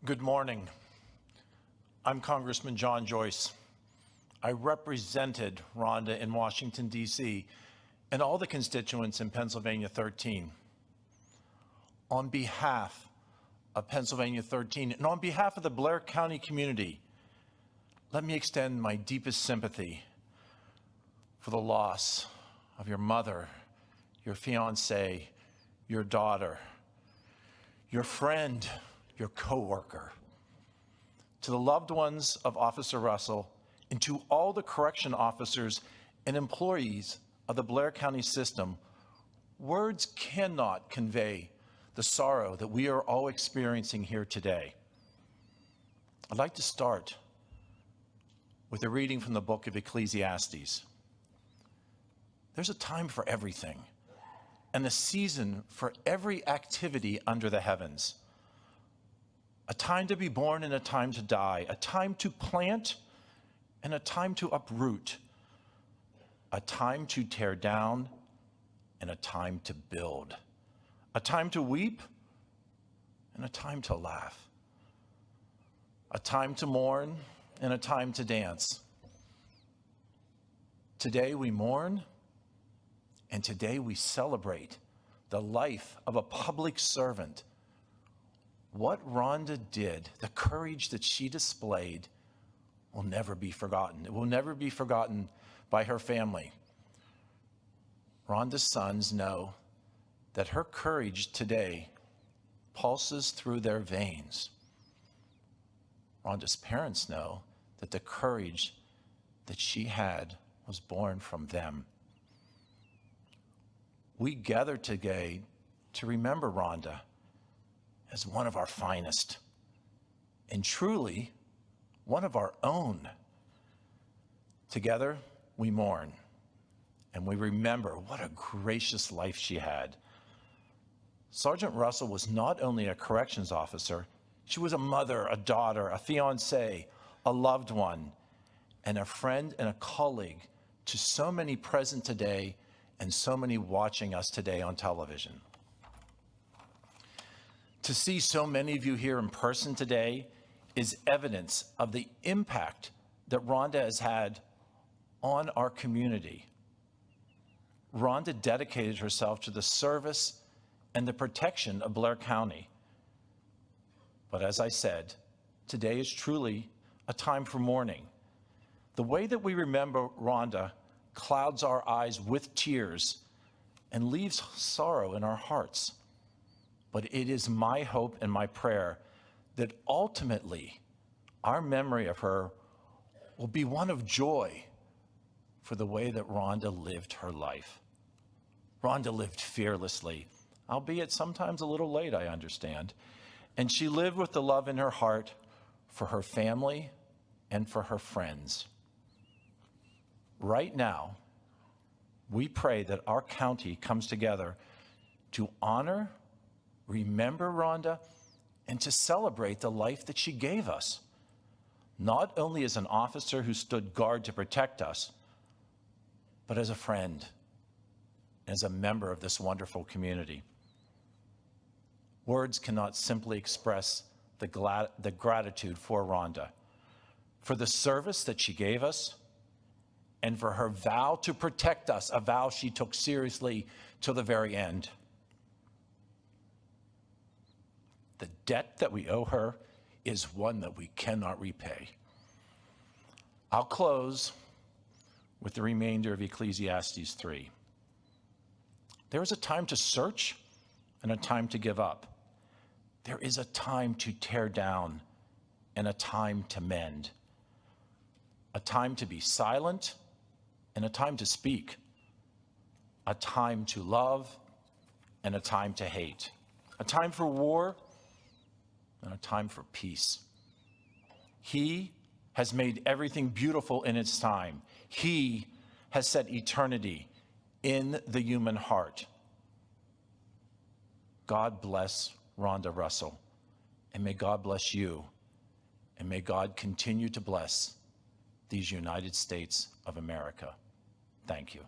Good morning. I'm Congressman John Joyce. I represented Rhonda in Washington, D.C., and all the constituents in Pennsylvania 13. On behalf of Pennsylvania 13 and on behalf of the Blair County community, let me extend my deepest sympathy for the loss of your mother, your fiance, your daughter, your friend, your coworker. To the loved ones of Officer Russell and to all the correction officers and employees of the Blair County system, words cannot convey the sorrow that we are all experiencing here today. I'd like to start with a reading from the book of Ecclesiastes. There's a time for everything and a season for every activity under the heavens. A time to be born and a time to die, a time to plant and a time to uproot, a time to tear down and a time to build, a time to weep and a time to laugh, a time to mourn and a time to dance. Today we mourn and today we celebrate the life of a public servant. What Rhonda did, the courage that she displayed, will never be forgotten. It will never be forgotten by her family. Rhonda's sons know that her courage today pulses through their veins. Rhonda's parents know that the courage that she had was born from them. We gather today to remember Rhonda as one of our finest and truly one of our own. Together, we mourn and we remember what a gracious life she had. Sergeant Russell was not only a corrections officer, she was a mother, a daughter, a fiancée, a loved one, and a friend and a colleague to so many present today and so many watching us today on television. To see so many of you here in person today is evidence of the impact that Rhonda has had on our community. Rhonda dedicated herself to the service and the protection of Blair County. But as I said, today is truly a time for mourning. The way that we remember Rhonda clouds our eyes with tears and leaves sorrow in our hearts. But it is my hope and my prayer that ultimately our memory of her will be one of joy for the way that Rhonda lived her life. Rhonda lived fearlessly, albeit sometimes a little late, I understand. And she lived with the love in her heart for her family and for her friends. Right now, we pray that our county comes together to honor, remember Rhonda, and to celebrate the life that she gave us, not only as an officer who stood guard to protect us, but as a friend, as a member of this wonderful community. Words cannot simply express the gratitude for Rhonda, for the service that she gave us, and for her vow to protect us, a vow she took seriously till the very end. The debt that we owe her is one that we cannot repay. I'll close with the remainder of Ecclesiastes 3. There is a time to search and a time to give up. There is a time to tear down and a time to mend. A time to be silent and a time to speak. A time to love and a time to hate. A time for war and a time for peace. He has made everything beautiful in its time. He has set eternity in the human heart. God bless Rhonda Russell, and may God bless you, and may God continue to bless these United States of America. Thank you.